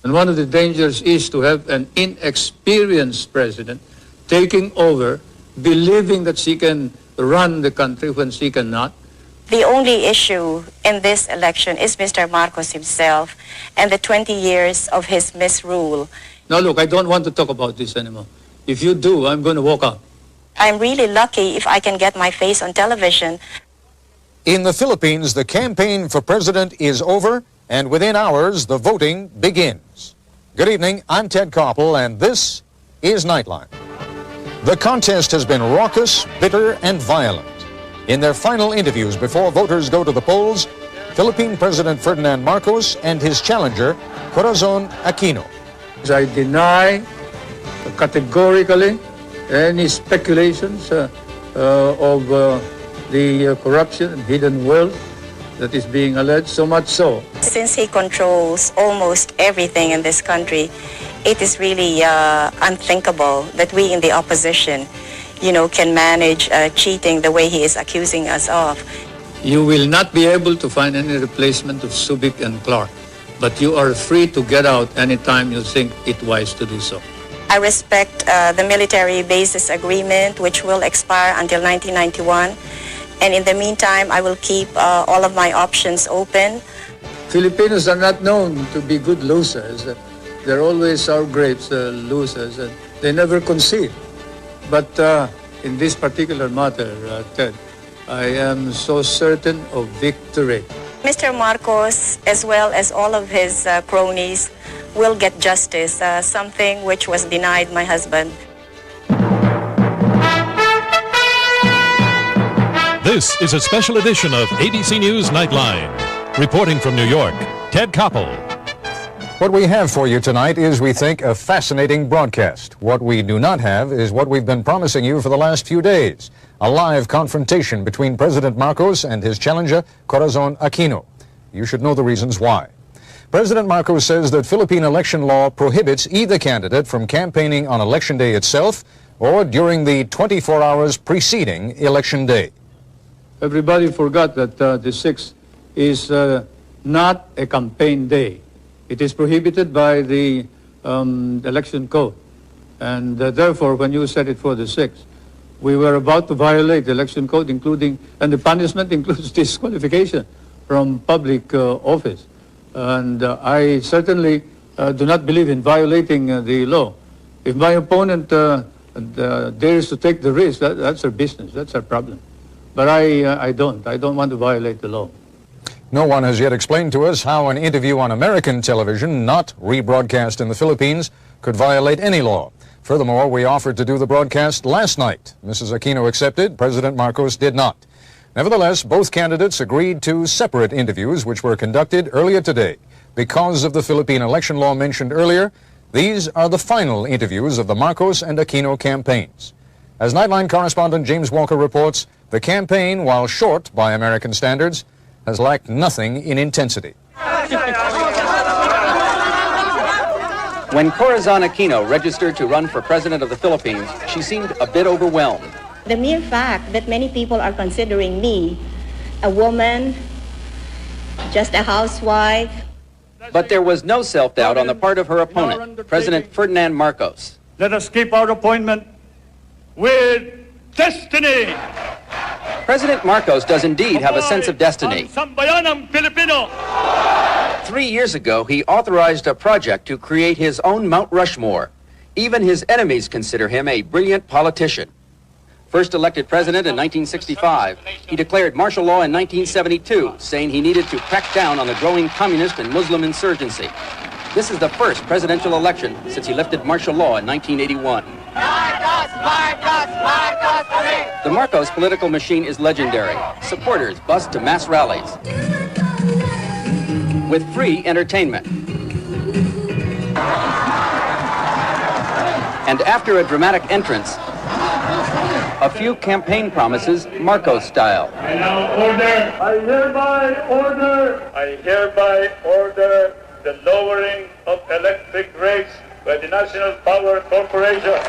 And one of the dangers is to have an inexperienced president taking over, believing that she can run the country when she cannot. The only issue in this election is Mr. Marcos himself and the 20 years of his misrule. Now look, I don't want to talk about this anymore. If you do, I'm going to walk out. I'm really lucky if I can get my face on television. In the Philippines, the campaign for president is over, and within hours, the voting begins. Good evening, I'm Ted Koppel, and this is Nightline. The contest has been raucous, bitter, and violent. In their final interviews before voters go to the polls, Philippine President Ferdinand Marcos and his challenger, Corazon Aquino. I deny categorically any speculations of the corruption and hidden wealth that is being alleged, so much so. Since he controls almost everything in this country, it is really unthinkable that we in the opposition, can manage cheating the way he is accusing us of. You will not be able to find any replacement of Subic and Clark, but you are free to get out anytime you think it wise to do so. I respect the military bases agreement, which will expire until 1991. And in the meantime, I will keep all of my options open. Filipinos are not known to be good losers. They're always sour grapes losers, and they never concede. But in this particular matter, Ted, I am so certain of victory. Mr. Marcos, as well as all of his cronies, will get justice, something which was denied my husband. This is a special edition of ABC News Nightline. Reporting from New York, Ted Koppel. What we have for you tonight is, we think, a fascinating broadcast. What we do not have is what we've been promising you for the last few days, a live confrontation between President Marcos and his challenger, Corazon Aquino. You should know the reasons why. President Marcos says that Philippine election law prohibits either candidate from campaigning on Election Day itself or during the 24 hours preceding Election Day. Everybody forgot that the 6th is not a campaign day. It is prohibited by the election code. And therefore, when you set it for the 6th, we were about to violate the election code, and the punishment includes disqualification from public office. And I certainly do not believe in violating the law. If my opponent dares to take the risk, that's her business, that's her problem. But I don't want to violate the law. No one has yet explained to us how an interview on American television, not rebroadcast in the Philippines, could violate any law. Furthermore, we offered to do the broadcast last night. Mrs. Aquino accepted, President Marcos did not. Nevertheless, both candidates agreed to separate interviews which were conducted earlier today. Because of the Philippine election law mentioned earlier, these are the final interviews of the Marcos and Aquino campaigns. As Nightline correspondent James Walker reports, the campaign, while short by American standards, has lacked nothing in intensity. When Corazon Aquino registered to run for president of the Philippines, she seemed a bit overwhelmed. The mere fact that many people are considering me a woman, just a housewife. But there was no self-doubt on the part of her opponent, President Ferdinand Marcos. Let us keep our appointment with destiny. President Marcos does indeed have a sense of destiny. 3 years ago, he authorized a project to create his own Mount Rushmore. Even his enemies consider him a brilliant politician. First elected president in 1965, he declared martial law in 1972, saying he needed to crack down on the growing communist and Muslim insurgency. This is the first presidential election since he lifted martial law in 1981. The Marcos political machine is legendary. Supporters bus to mass rallies with free entertainment. And after a dramatic entrance, a few campaign promises Marcos style. I now order, I hereby order the lowering of electric rates by the National Power Corporation.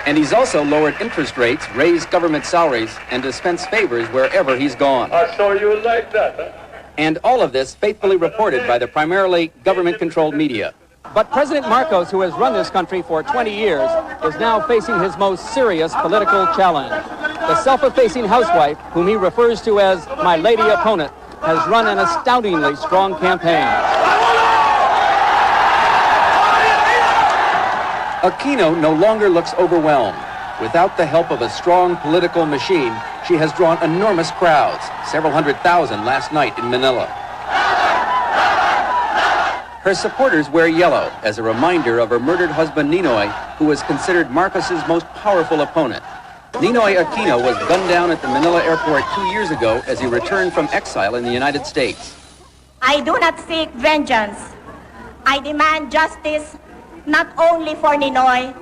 And he's also lowered interest rates, raised government salaries, and dispensed favors wherever he's gone. So you like that, huh? And all of this faithfully reported by the primarily government-controlled media. But President Marcos, who has run this country for 20 years, is now facing his most serious political challenge. The self-effacing housewife, whom he refers to as my lady opponent, has run an astoundingly strong campaign. Aquino no longer looks overwhelmed. Without the help of a strong political machine, she has drawn enormous crowds, several 100,000 last night in Manila. Her supporters wear yellow as a reminder of her murdered husband Ninoy, who was considered Marcos's most powerful opponent. Ninoy Aquino was gunned down at the Manila airport 2 years ago as he returned from exile in the United States. I do not seek vengeance. I demand justice not only for Ninoy,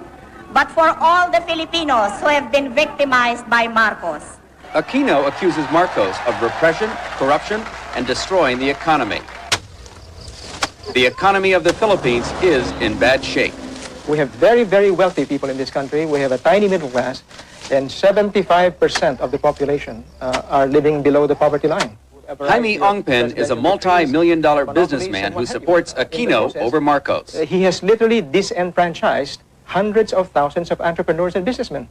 but for all the Filipinos who have been victimized by Marcos. Aquino accuses Marcos of repression, corruption, and destroying the economy. The economy of the Philippines is in bad shape. We have very, very wealthy people in this country. We have a tiny middle class, and 75% of the population are living below the poverty line. Jaime Ongpen is a multi-million-dollar businessman who supports Aquino over Marcos. He has literally disenfranchised hundreds of thousands of entrepreneurs and businessmen.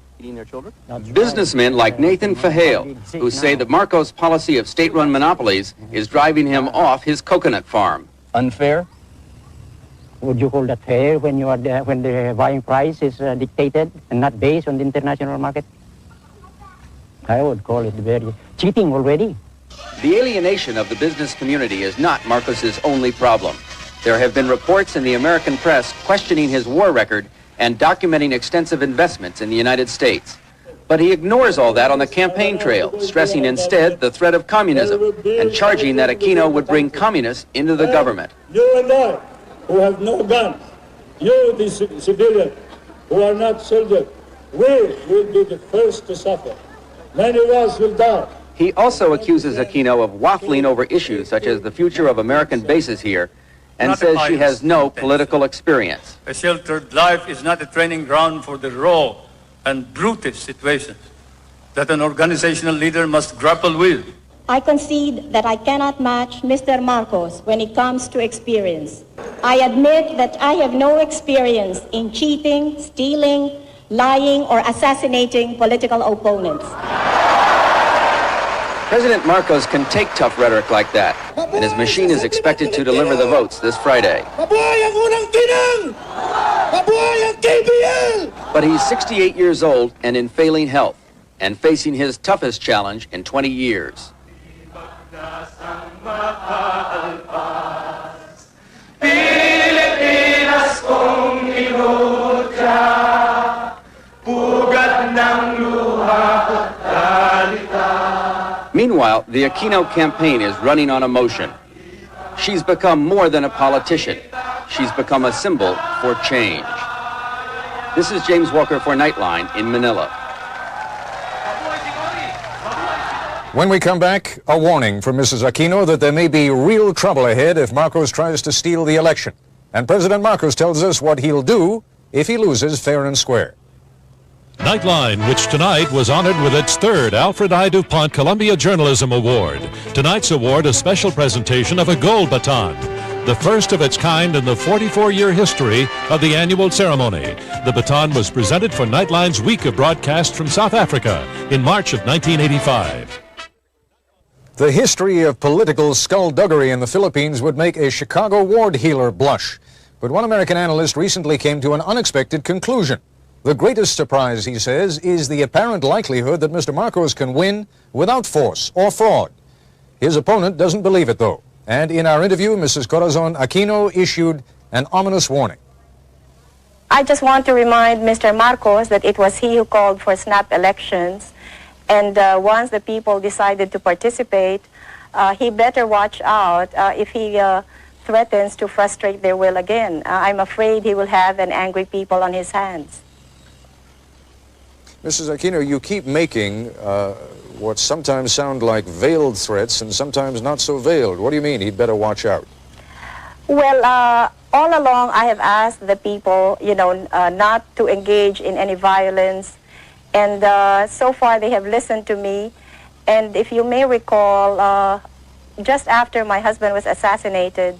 Businessmen like Nathan Fahale, who say that Marcos' policy of state-run monopolies is driving him off his coconut farm. Unfair? Would you call that fair when you are when the buying price is dictated and not based on the international market? I would call it very cheating already. The alienation of the business community is not Marcos's only problem. There have been reports in the American press questioning his war record and documenting extensive investments in the United States. But he ignores all that on the campaign trail, stressing instead the threat of communism and charging that Aquino would bring communists into the government. You and I, who have no guns, you, the civilians, who are not soldiers, we will be the first to suffer. Many of us will die. He also accuses Aquino of waffling over issues such as the future of American bases here and says she has no political experience. A sheltered life is not a training ground for the raw and brutish situations that an organizational leader must grapple with. I concede that I cannot match Mr. Marcos when it comes to experience. I admit that I have no experience in cheating, stealing, lying, or assassinating political opponents. President Marcos can take tough rhetoric like that, and his machine is expected to deliver the votes this Friday. But he's 68 years old and in failing health, and facing his toughest challenge in 20 years. Meanwhile, the Aquino campaign is running on emotion. She's become more than a politician. She's become a symbol for change. This is James Walker for Nightline in Manila. When we come back, a warning from Mrs. Aquino that there may be real trouble ahead if Marcos tries to steal the election. And President Marcos tells us what he'll do if he loses fair and square. Nightline, which tonight was honored with its third Alfred I. DuPont Columbia Journalism Award. Tonight's award, a special presentation of a gold baton, the first of its kind in the 44-year history of the annual ceremony. The baton was presented for Nightline's week of broadcast from South Africa in March of 1985. The history of political skullduggery in the Philippines would make a Chicago ward healer blush. But one American analyst recently came to an unexpected conclusion. The greatest surprise, he says, is the apparent likelihood that Mr. Marcos can win without force or fraud. His opponent doesn't believe it, though. And in our interview, Mrs. Corazon Aquino issued an ominous warning. I just want to remind Mr. Marcos that it was he who called for snap elections. And once the people decided to participate, he better watch out if he threatens to frustrate their will again. I'm afraid he will have an angry people on his hands. Mrs. Aquino, you keep making what sometimes sound like veiled threats and sometimes not so veiled. What do you mean he'd better watch out? Well, all along I have asked the people, not to engage in any violence. And so far they have listened to me. And if you may recall, just after my husband was assassinated,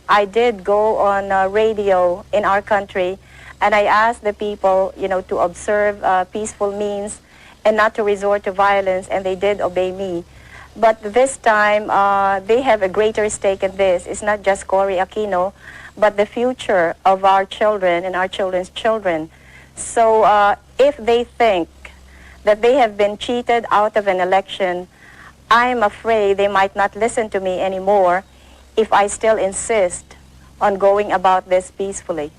I did go on radio in our country, and I asked the people, to observe peaceful means and not to resort to violence, and they did obey me. But this time, they have a greater stake in this. It's not just CORY Aquino, but the future of our children and our children's children. So if they think that they have been cheated out of an election, I'm afraid they might not listen to me anymore if I still insist on going about this peacefully.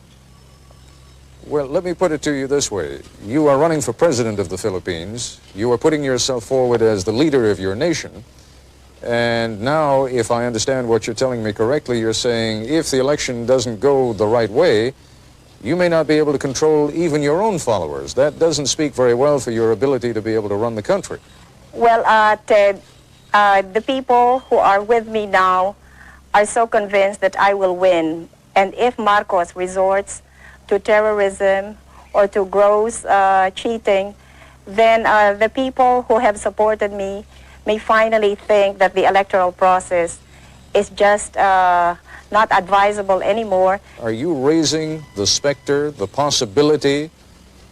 Well, let me put it to you this way. You are running for president of the Philippines. You are putting yourself forward as the leader of your nation. And now, if I understand what you're telling me correctly, you're saying if the election doesn't go the right way, you may not be able to control even your own followers. That doesn't speak very well for your ability to be able to run the country. Well, Ted, the people who are with me now are so convinced that I will win. And if Marcos resorts to terrorism or to gross cheating, then the people who have supported me may finally think that the electoral process is just not advisable anymore. Are you raising the specter, the possibility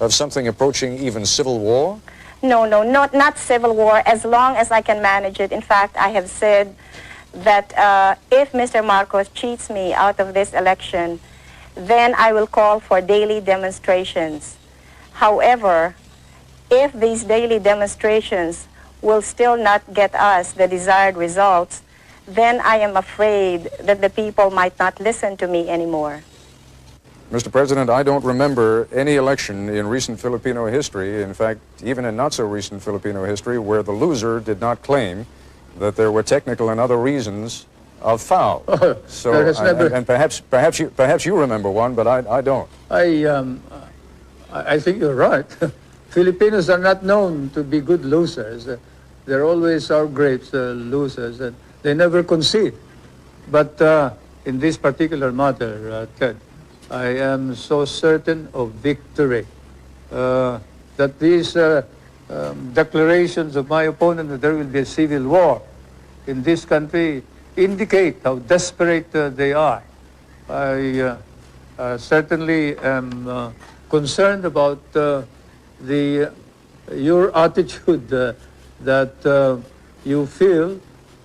of something approaching even civil war? No, not civil war, as long as I can manage it. In fact, I have said that if Mr. Marcos cheats me out of this election, then I will call for daily demonstrations. However, if these daily demonstrations will still not get us the desired results, then I am afraid that the people might not listen to me anymore. Mr. President, I don't remember any election in recent Filipino history, in fact, even in not-so-recent Filipino history, where the loser did not claim that there were technical and other reasons of foul. So, and perhaps you remember one, but I don't. I think you're right. Filipinos are not known to be good losers. They're always our great losers, and they never concede. But in this particular matter, Ted, I am so certain of victory that these declarations of my opponent that there will be a civil war in this country indicate how desperate they are. I certainly am concerned about your attitude that you feel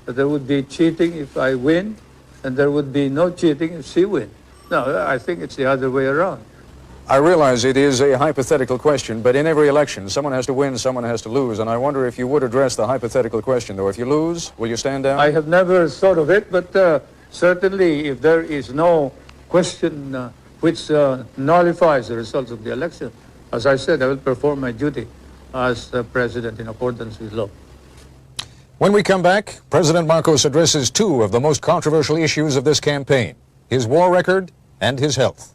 that there would be cheating if I win, and there would be no cheating if she wins. No, I think it's the other way around. I realize it is a hypothetical question, but in every election, someone has to win, someone has to lose, and I wonder if you would address the hypothetical question, though. If you lose, will you stand down? I have never thought of it, but certainly if there is no question which nullifies the results of the election, as I said, I will perform my duty as president in accordance with law. When we come back, President Marcos addresses two of the most controversial issues of this campaign, his war record and his health.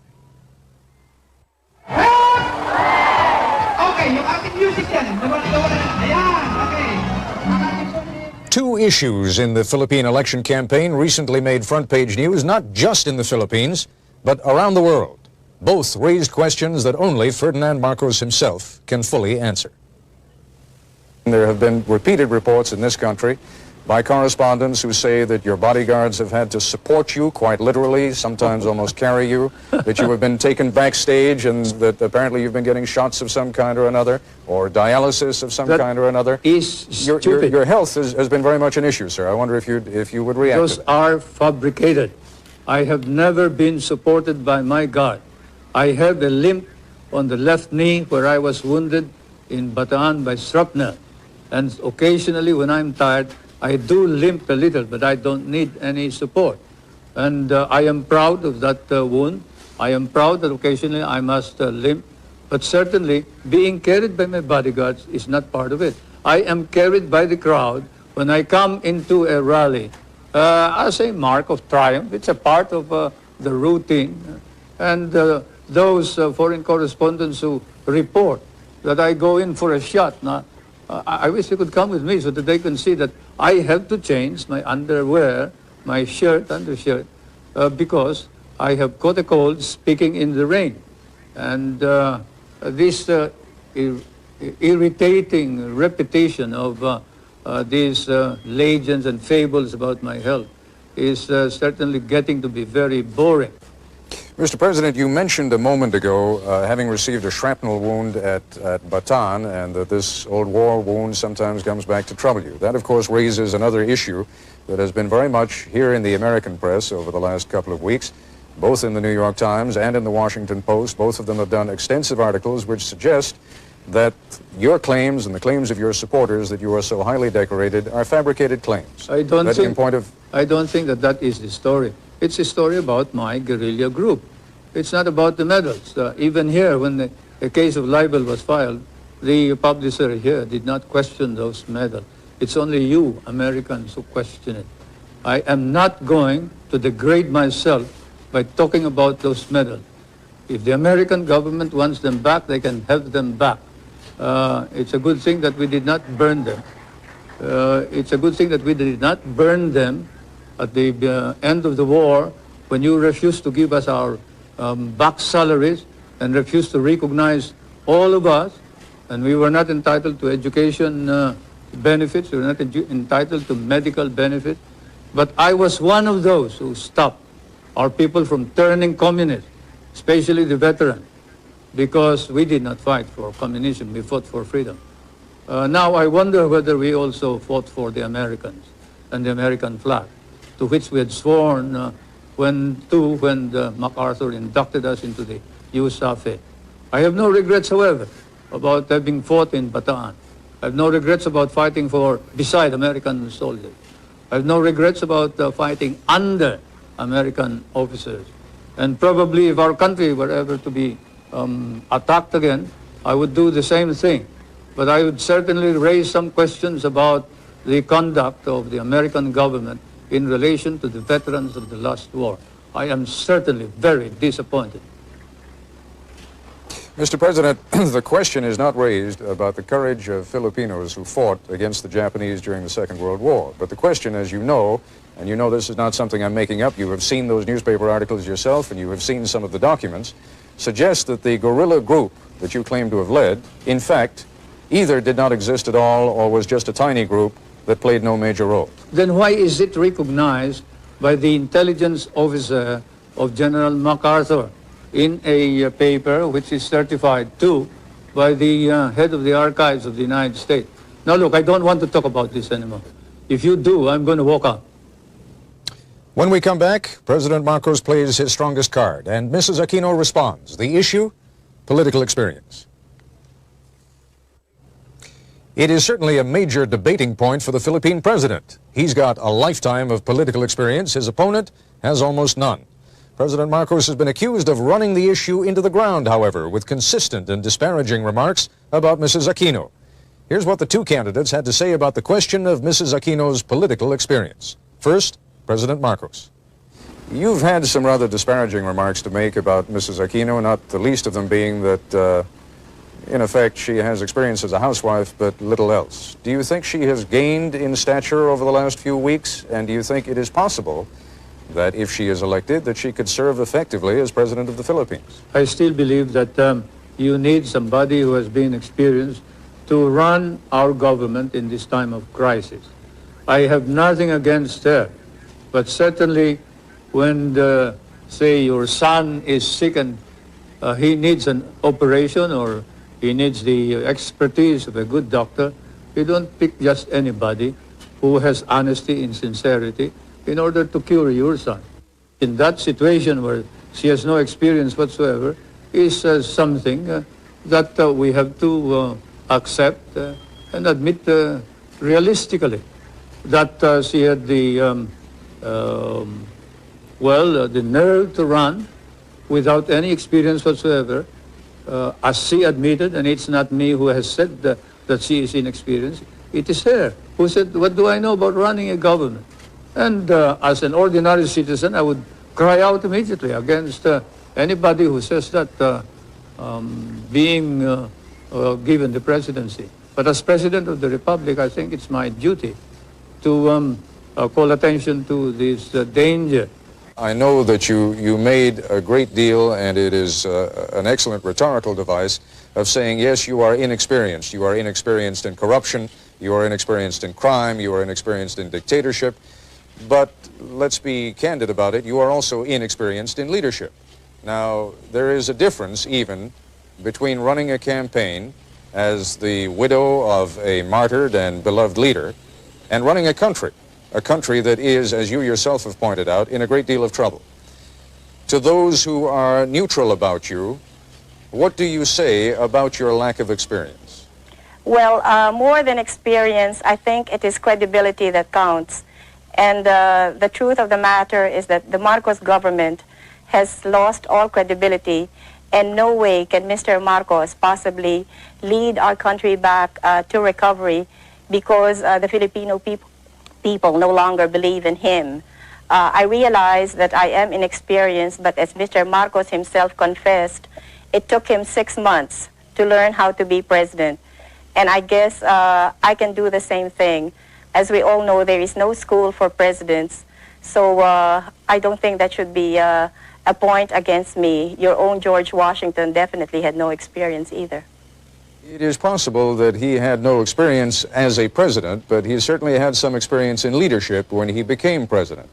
Two issues in the Philippine election campaign recently made front-page news, not just in the Philippines, but around the world. Both raised questions that only Ferdinand Marcos himself can fully answer. There have been repeated reports in this country by correspondents who say that your bodyguards have had to support you, quite literally, sometimes almost carry you, that you have been taken backstage, and that apparently you've been getting shots of some kind or another, or dialysis of some kind or another. Your health has been very much an issue, sir. I wonder if you would react Those to that. are fabricated. I have never been supported by my guard. I have a limp on the left knee where I was wounded in Bataan by shrapnel. And occasionally when I'm tired, I do limp a little, but I don't need any support. And I am proud of that wound. I am proud that occasionally I must limp. But certainly, being carried by my bodyguards is not part of it. I am carried by the crowd when I come into a rally as a mark of triumph. It's a part of the routine. And those foreign correspondents who report that I go in for a shot, now, I wish they could come with me so that they can see that I have to change my underwear, my shirt, undershirt, because I have caught a cold speaking in the rain. And this irritating repetition of these legends and fables about my health is certainly getting to be very boring. Mr. President, you mentioned a moment ago having received a shrapnel wound at Bataan, and that this old war wound sometimes comes back to trouble you. That, of course, raises another issue that has been very much here in the American press over the last couple of weeks, both in the New York Times and in the Washington Post. Both of them have done extensive articles which suggest that your claims and the claims of your supporters that you are so highly decorated are fabricated claims. I don't think that that is the story. It's a story about my guerrilla group. It's not about the medals. Even here, when the case of libel was filed, the publisher here did not question those medals. It's only you, Americans, who question it. I am not going to degrade myself by talking about those medals. If the American government wants them back, they can have them back. It's a good thing that we did not burn them. It's a good thing that we did not burn them at the end of the war, when you refused to give us our back salaries and refused to recognize all of us, and we were not entitled to education benefits, we were not entitled to medical benefits. But I was one of those who stopped our people from turning communist, especially the veterans, because we did not fight for communism, we fought for freedom. Now I wonder whether we also fought for the Americans and the American flag, to which we had sworn when MacArthur inducted us into the USAFE. I have no regrets, however, about having fought in Bataan. I have no regrets about fighting beside American soldiers. I have no regrets about fighting under American officers. And probably if our country were ever to be attacked again, I would do the same thing. But I would certainly raise some questions about the conduct of the American government in relation to the veterans of the last war. I am certainly very disappointed. Mr. President, the question is not raised about the courage of Filipinos who fought against the Japanese during the Second World War. But the question, as you know, and you know this is not something I'm making up, you have seen those newspaper articles yourself and you have seen some of the documents, suggests that the guerrilla group that you claim to have led, in fact, either did not exist at all or was just a tiny group that played no major role. Then why is it recognized by the intelligence officer of General MacArthur in a paper which is certified too by the head of the archives of the United States? Now look, I don't want to talk about this anymore. If you do, I'm going to walk out. When we come back, President Marcos plays his strongest card, and Mrs. Aquino responds. The issue? Political experience. It is certainly a major debating point for the Philippine president. He's got a lifetime of political experience. His opponent has almost none. President Marcos has been accused of running the issue into the ground, however, with consistent and disparaging remarks about Mrs. Aquino. Here's what the two candidates had to say about the question of Mrs. Aquino's political experience. First, President Marcos. You've had some rather disparaging remarks to make about Mrs. Aquino, not the least of them being that in effect, she has experience as a housewife, but little else. Do you think she has gained in stature over the last few weeks? And do you think it is possible that if she is elected, that she could serve effectively as President of the Philippines? I still believe that you need somebody who has been experienced to run our government in this time of crisis. I have nothing against her, but certainly when, say, your son is sick and he needs an operation or he needs the expertise of a good doctor, you don't pick just anybody who has honesty and sincerity in order to cure your son. In that situation where she has no experience whatsoever is something that we have to accept and admit realistically that she had the nerve to run without any experience whatsoever. As she admitted, and it's not me who has said that she is inexperienced, it is her who said, what do I know about running a government? And as an ordinary citizen, I would cry out immediately against anybody who says that being given the presidency. But as President of the Republic, I think it's my duty to call attention to this danger. I know that you made a great deal, and it is an excellent rhetorical device, of saying, yes, you are inexperienced. You are inexperienced in corruption. You are inexperienced in crime. You are inexperienced in dictatorship. But let's be candid about it. You are also inexperienced in leadership. Now, there is a difference even between running a campaign as the widow of a martyred and beloved leader and running a country that is, as you yourself have pointed out, in a great deal of trouble. To those who are neutral about you, what do you say about your lack of experience? Well, more than experience, I think it is credibility that counts. And the truth of the matter is that the Marcos government has lost all credibility, and no way can Mr. Marcos possibly lead our country back to recovery because the Filipino people no longer believe in him. I realize that I am inexperienced, but as Mr. Marcos himself confessed, it took him 6 months to learn how to be president. And I guess I can do the same thing. As we all know, there is no school for presidents, so I don't think that should be a point against me. Your own George Washington definitely had no experience either. It is possible that he had no experience as a president, but he certainly had some experience in leadership when he became president.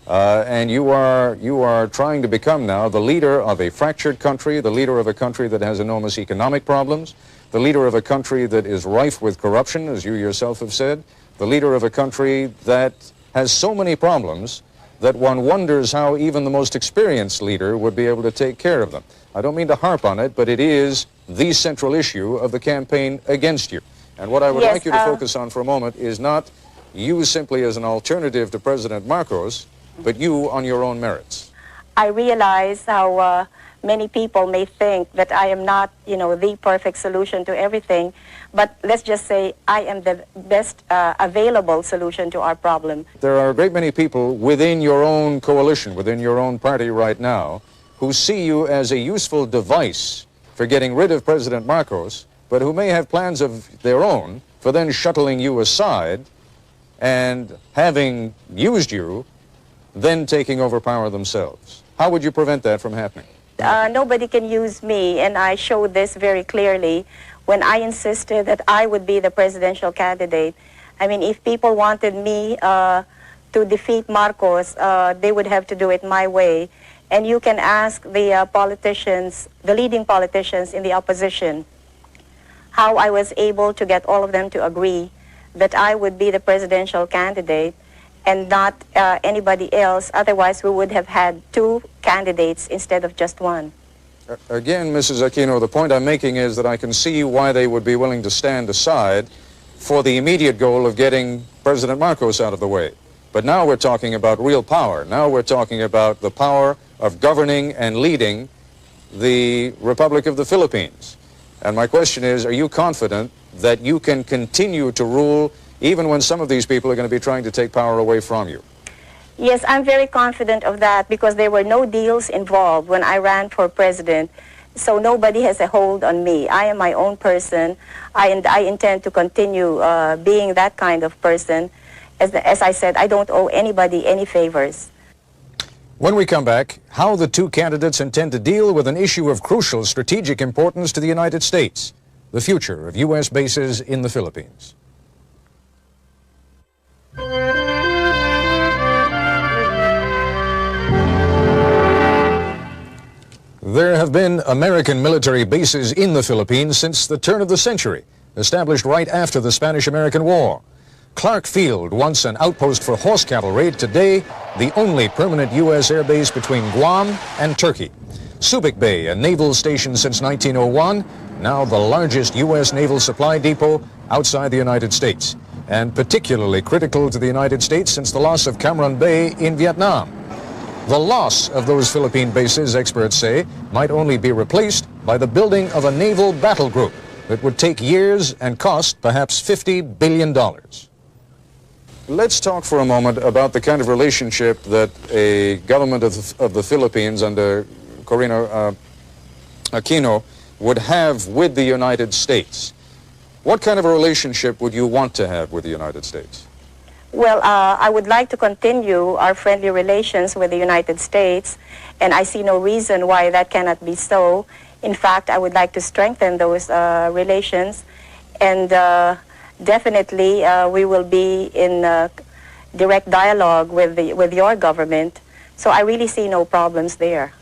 And you are trying to become now the leader of a fractured country, the leader of a country that has enormous economic problems, the leader of a country that is rife with corruption, as you yourself have said, the leader of a country that has so many problems that one wonders how even the most experienced leader would be able to take care of them. I don't mean to harp on it, but it is the central issue of the campaign against you. And what I would like you to focus on for a moment is not you simply as an alternative to President Marcos, but you on your own merits. I realize how many people may think that I am not, the perfect solution to everything, but let's just say I am the best available solution to our problem. There are a great many people within your own coalition, within your own party right now, who see you as a useful device for getting rid of President Marcos, but who may have plans of their own for then shuttling you aside and having used you, then taking over power themselves. How would you prevent that from happening? Nobody can use me, and I showed this very clearly when I insisted that I would be the presidential candidate. I mean, if people wanted me to defeat Marcos, they would have to do it my way. And you can ask the politicians, the leading politicians in the opposition, how I was able to get all of them to agree that I would be the presidential candidate and not anybody else. Otherwise, we would have had 2 candidates instead of just 1. Again, Mrs. Aquino, the point I'm making is that I can see why they would be willing to stand aside for the immediate goal of getting President Marcos out of the way. But now we're talking about real power. Now we're talking about the power of governing and leading the Republic of the Philippines. And my question is, are you confident that you can continue to rule even when some of these people are going to be trying to take power away from you? Yes, I'm very confident of that because there were no deals involved when I ran for president. So nobody has a hold on me. I am my own person. I intend to continue being that kind of person. As I said, I don't owe anybody any favors. When we come back, how the 2 candidates intend to deal with an issue of crucial strategic importance to the United States, the future of U.S. bases in the Philippines. There have been American military bases in the Philippines since the turn of the century, established right after the Spanish-American War. Clark Field, once an outpost for horse cavalry, today the only permanent U.S. air base between Guam and Turkey. Subic Bay, a naval station since 1901, now the largest U.S. naval supply depot outside the United States, and particularly critical to the United States since the loss of Cam Bay in Vietnam. The loss of those Philippine bases, experts say, might only be replaced by the building of a naval battle group that would take years and cost perhaps $50 billion. Let's talk for a moment about the kind of relationship that a government of the Philippines under Corina Aquino would have with the United States. What kind of a relationship would you want to have with the United States? Well, I would like to continue our friendly relations with the United States, and I see no reason why that cannot be so. In fact, I would like to strengthen those relations, and definitely we will be in direct dialogue with your government. So I really see no problems there.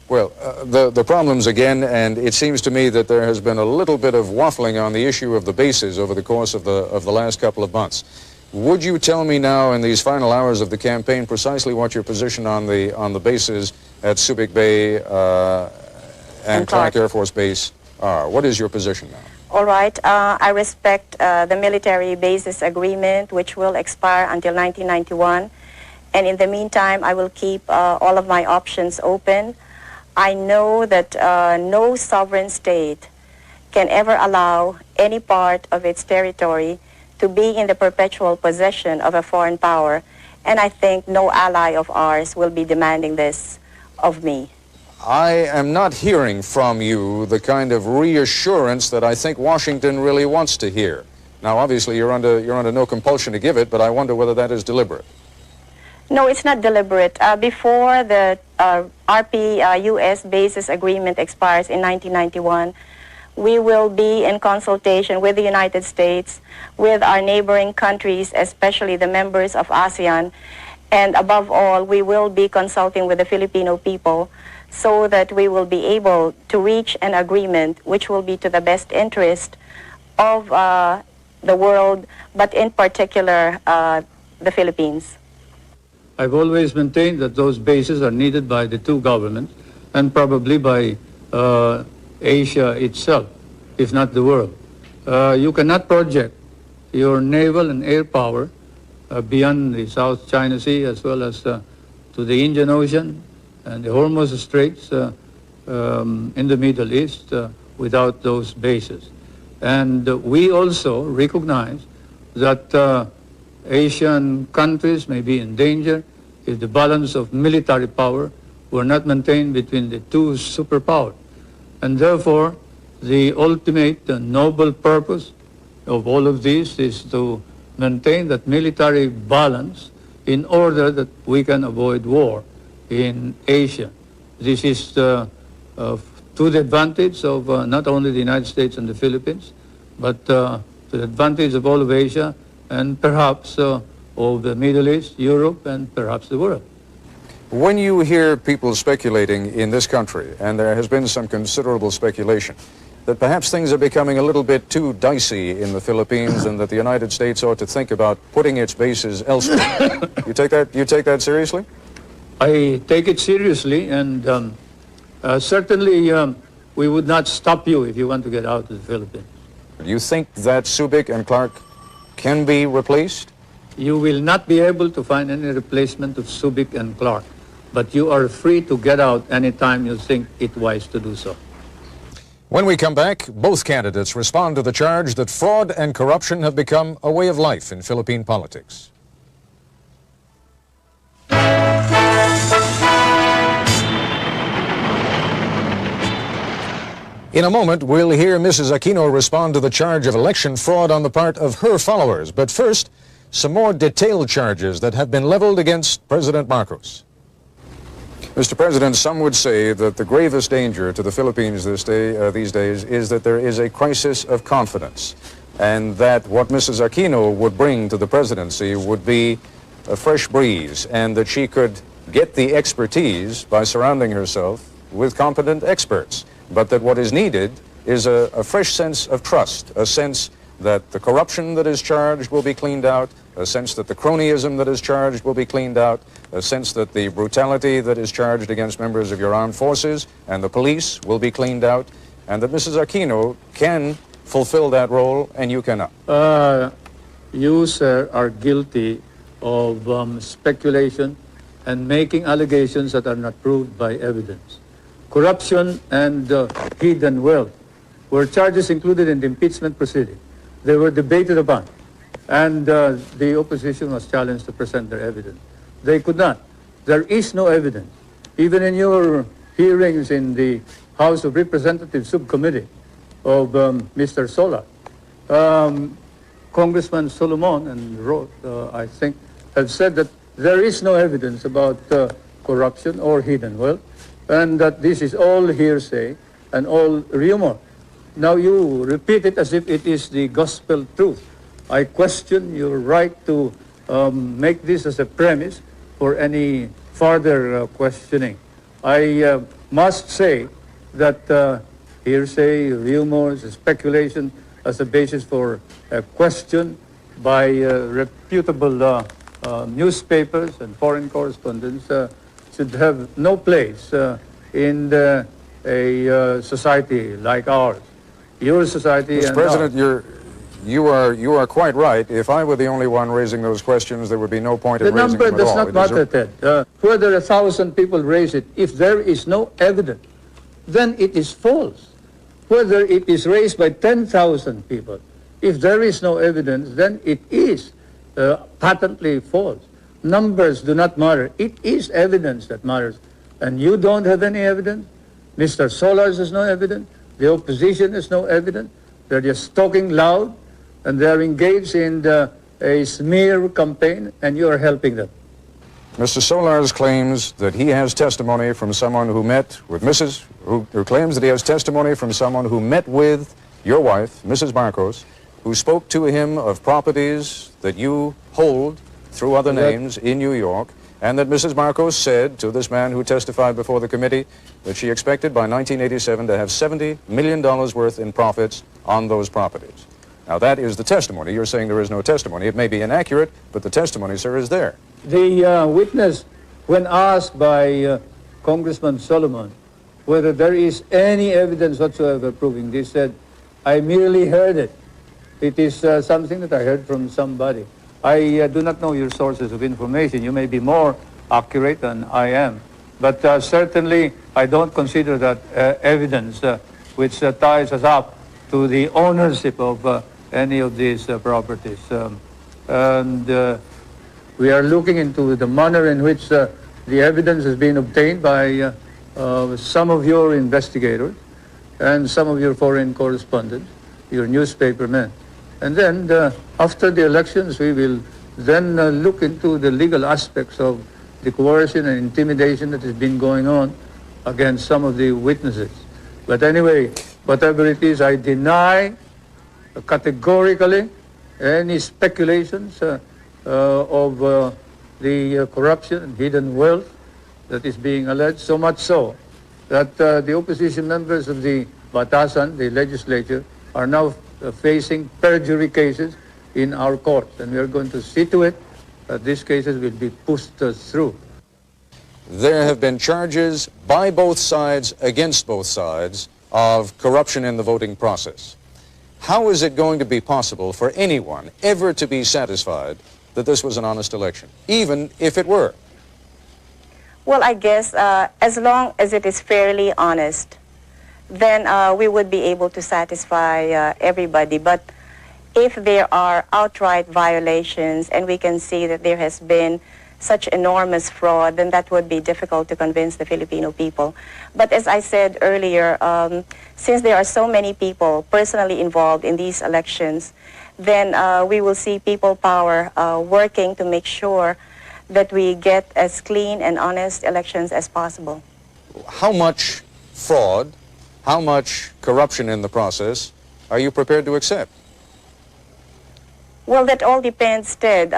Well, the problems again, and it seems to me that there has been a little bit of waffling on the issue of the bases over the course of the last couple of months. Would you tell me now in these final hours of the campaign precisely what your position on the bases at Subic Bay and Clark Air Force Base are? What is your position now? All right. I respect the military bases agreement, which will expire until 1991. And in the meantime, I will keep all of my options open. I know that no sovereign state can ever allow any part of its territory to be in the perpetual possession of a foreign power, and I think no ally of ours will be demanding this of me. I am not hearing from you the kind of reassurance that I think Washington really wants to hear. Now, obviously, you're under no compulsion to give it, but I wonder whether that is deliberate. No, it's not deliberate. Before the RP-US bases agreement expires in 1991, we will be in consultation with the United States, with our neighboring countries, especially the members of ASEAN, and above all, we will be consulting with the Filipino people so that we will be able to reach an agreement which will be to the best interest of the world, but in particular, the Philippines. I've always maintained that those bases are needed by the two governments and probably by Asia itself, if not the world. You cannot project your naval and air power beyond the South China Sea as well as to the Indian Ocean and the Hormuz Straits in the Middle East without those bases. And we also recognize that Asian countries may be in danger if the balance of military power were not maintained between the two superpowers. And therefore, the ultimate noble purpose of all of this is to maintain that military balance in order that we can avoid war in Asia. This is to the advantage of not only the United States and the Philippines, but to the advantage of all of Asia and perhaps of the Middle East, Europe, and perhaps the world. When you hear people speculating in this country, and there has been some considerable speculation, that perhaps things are becoming a little bit too dicey in the Philippines and that the United States ought to think about putting its bases elsewhere. You take that seriously? I take it seriously, and certainly we would not stop you if you want to get out of the Philippines. Do you think that Subic and Clark can be replaced? You will not be able to find any replacement of Subic and Clark, but you are free to get out anytime you think it wise to do so. When we come back, both candidates respond to the charge that fraud and corruption have become a way of life in Philippine politics. In a moment, we'll hear Mrs. Aquino respond to the charge of election fraud on the part of her followers. But first, some more detailed charges that have been leveled against President Marcos. Mr. President, some would say that the gravest danger to the Philippines these days is that there is a crisis of confidence, and that what Mrs. Aquino would bring to the presidency would be a fresh breeze, and that she could get the expertise by surrounding herself with competent experts, but that what is needed is a fresh sense of trust, a sense that the corruption that is charged will be cleaned out, a sense that the cronyism that is charged will be cleaned out, a sense that the brutality that is charged against members of your armed forces and the police will be cleaned out, and that Mrs. Aquino can fulfill that role and you cannot. You, sir, are guilty of speculation and making allegations that are not proved by evidence. Corruption and hidden wealth were charges included in the impeachment proceeding. They were debated upon, and the opposition was challenged to present their evidence. They could not. There is no evidence. Even in your hearings in the House of Representatives subcommittee of Mr. Sola, Congressman Solomon and Roth, I think, have said that there is no evidence about corruption or hidden wealth, and that this is all hearsay and all rumor. Now you repeat it as if it is the gospel truth. I question your right to make this as a premise for any further questioning. I must say that hearsay, rumors, speculation as a basis for a question by reputable newspapers and foreign correspondents should have no place in a society like ours. Your society Mr. and President, ours. you are quite right. If I were the only one raising those questions, there would be no point in The raising them number at does all. not matter, Ted. Whether 1,000 people raise it, if there is no evidence, then it is false. Whether it is raised by 10,000 people, if there is no evidence, then it is patently false. Numbers do not matter. It is evidence that matters. And you don't have any evidence. Mr. Solars has no evidence. The opposition has no evidence. They're just talking loud, and they're engaged in a smear campaign, and you are helping them. Mr. Solars claims that he has testimony from someone who met with who claims that he has testimony from someone who met with your wife, Mrs. Marcos, who spoke to him of properties that you hold through other names in New York, and that Mrs. Marcos said to this man who testified before the committee that she expected by 1987 to have $70 million worth in profits on those properties. Now, that is the testimony. You're saying there is no testimony. It may be inaccurate, but the testimony, sir, is there. The witness, when asked by Congressman Solomon whether there is any evidence whatsoever proving this, said, I merely heard it. It is something that I heard from somebody. I do not know your sources of information. You may be more accurate than I am. But certainly, I don't consider that evidence which ties us up to the ownership of any of these properties. We are looking into the manner in which the evidence has been obtained by some of your investigators and some of your foreign correspondents, your newspapermen. And then after the elections, we will then look into the legal aspects of the coercion and intimidation that has been going on against some of the witnesses. But anyway, whatever it is, I deny categorically any speculations of the corruption and hidden wealth that is being alleged, so much so that the opposition members of the Batasan, the legislature, are now facing perjury cases in our courts, and we are going to see to it that these cases will be pushed through. There have been charges by both sides, against both sides, of corruption in the voting process. How is it going to be possible for anyone ever to be satisfied that this was an honest election, even if it were? Well, I guess as long as it is fairly honest, then we would be able to satisfy everybody. But if there are outright violations and we can see that there has been such enormous fraud, then that would be difficult to convince the Filipino people. But as I said earlier, since there are so many people personally involved in these elections, then we will see people power working to make sure that we get as clean and honest elections as possible. How much fraud, how much corruption in the process are you prepared to accept? Well, that all depends, Ted.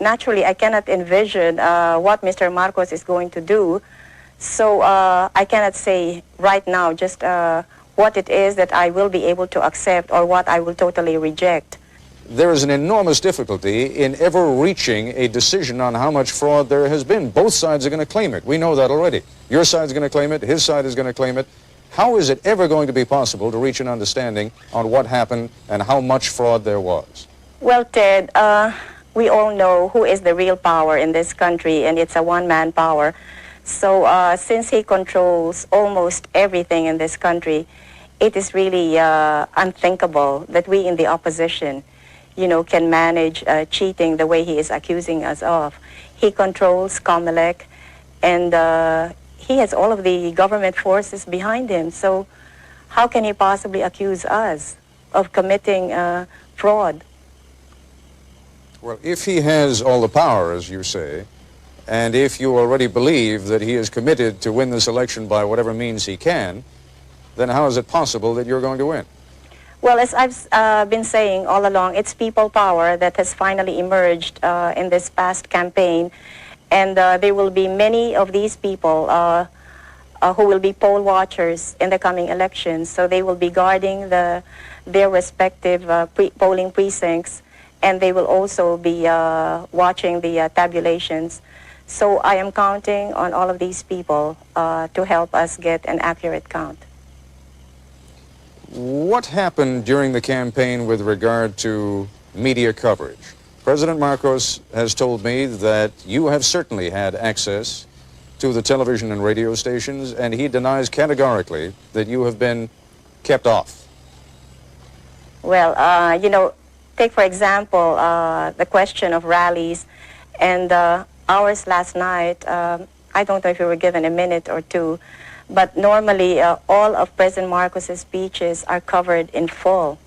Naturally, I cannot envision what Mr. Marcos is going to do. So I cannot say right now just what it is that I will be able to accept or what I will totally reject. There is an enormous difficulty in ever reaching a decision on how much fraud there has been. Both sides are going to claim it. We know that already. Your side's going to claim it. His side is going to claim it. How is it ever going to be possible to reach an understanding on what happened and how much fraud there was? Well, Ted, we all know who is the real power in this country, and it's a one-man power. So since he controls almost everything in this country, it is really unthinkable that we in the opposition, you know, can manage cheating the way he is accusing us of. He controls COMELEC, and he has all of the government forces behind him. So how can he possibly accuse us of committing fraud? Well, if he has all the power, as you say, and if you already believe that he is committed to win this election by whatever means he can, then how is it possible that you're going to win? Well, as I've been saying all along, it's people power that has finally emerged in this past campaign. And there will be many of these people who will be poll watchers in the coming elections. So they will be guarding their respective polling precincts, and they will also be watching the tabulations. So I am counting on all of these people to help us get an accurate count. What happened during the campaign with regard to media coverage? President Marcos has told me that you have certainly had access to the television and radio stations, and he denies categorically that you have been kept off. Well, you know, take for example the question of rallies, and ours last night, I don't know if you were given a minute or two, but normally all of President Marcos's speeches are covered in full.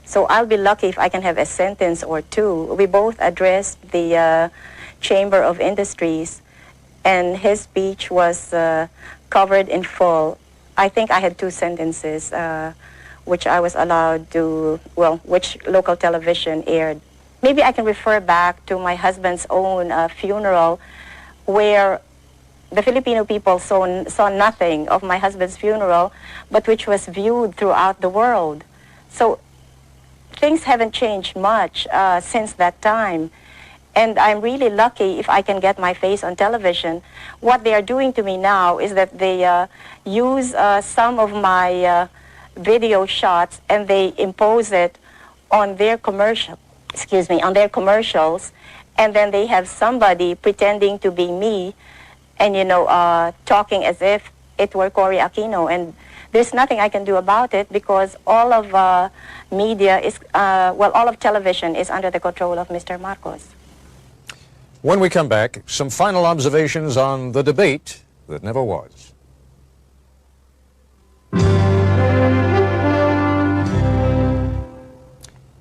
So I'll be lucky if I can have a sentence or two. We both addressed the Chamber of Industries, and his speech was covered in full. I think I had 2 sentences, which I was allowed to, well, which local television aired. Maybe I can refer back to my husband's own funeral, where the Filipino people saw nothing of my husband's funeral, but which was viewed throughout the world. So things haven't changed much since that time. And I'm really lucky if I can get my face on television. What they are doing to me now is that they use some of my video shots and they impose it on their commercials, and then they have somebody pretending to be me and, you know, talking as if it were CORY Aquino. And there's nothing I can do about it because all of media is, well, all of television is under the control of Mr. Marcos. When we come back, some final observations on the debate that never was.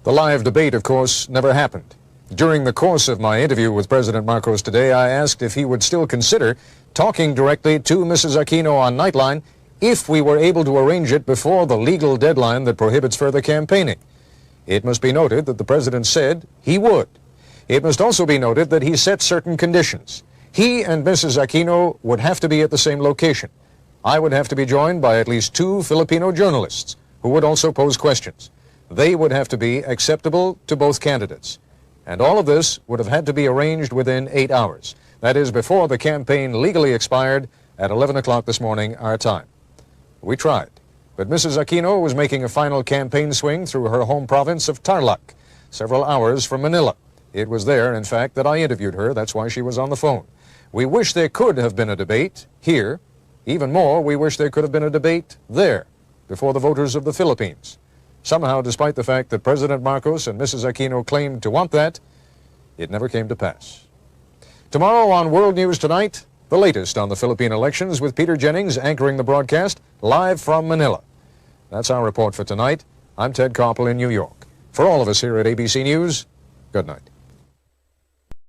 The live debate, of course, never happened. During the course of my interview with President Marcos today, I asked if he would still consider talking directly to Mrs. Aquino on Nightline if we were able to arrange it before the legal deadline that prohibits further campaigning. It must be noted that the President said he would. It must also be noted that he set certain conditions. He and Mrs. Aquino would have to be at the same location. I would have to be joined by at least 2 Filipino journalists who would also pose questions. They would have to be acceptable to both candidates. And all of this would have had to be arranged within 8 hours. That is, before the campaign legally expired at 11 o'clock this morning, our time. We tried. But Mrs. Aquino was making a final campaign swing through her home province of Tarlac, several hours from Manila. It was there, in fact, that I interviewed her. That's why she was on the phone. We wish there could have been a debate here. Even more, we wish there could have been a debate there, before the voters of the Philippines. Somehow, despite the fact that President Marcos and Mrs. Aquino claimed to want that, it never came to pass. Tomorrow on World News Tonight, the latest on the Philippine elections with Peter Jennings anchoring the broadcast live from Manila. That's our report for tonight. I'm Ted Koppel in New York. For all of us here at ABC News, good night.